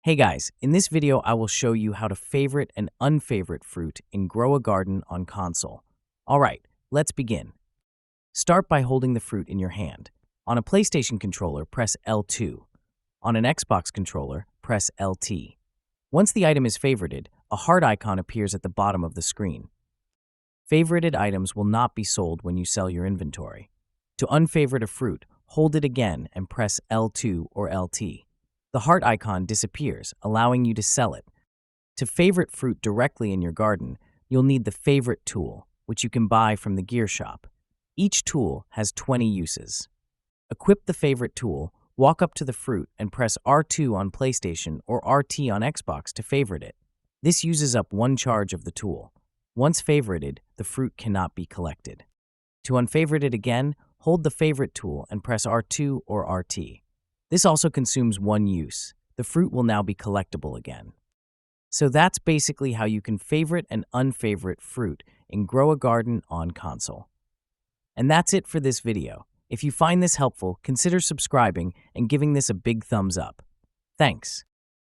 Hey guys, in this video I will show you how to favorite and unfavorite fruit in Grow a Garden on console. Alright, let's begin. Start by holding the fruit in your hand. On a PlayStation controller, press L2. On an Xbox controller, press LT. Once the item is favorited, a heart icon appears at the bottom of the screen. Favorited items will not be sold when you sell your inventory. To unfavorite a fruit, hold it again and press L2 or LT. The heart icon disappears, allowing you to sell it. To favorite fruit directly in your garden, you'll need the Favorite tool, which you can buy from the gear shop. Each tool has 20 uses. Equip the Favorite tool, walk up to the fruit, and press R2 on PlayStation or RT on Xbox to favorite it. This uses up one charge of the tool. Once favorited, the fruit cannot be collected. To unfavorite it again, hold the Favorite tool and press R2 or RT. This also consumes one use. The fruit will now be collectible again. So that's basically how you can favorite and unfavorite fruit in Grow a Garden on console. And that's it for this video. If you find this helpful, consider subscribing and giving this a big thumbs up. Thanks.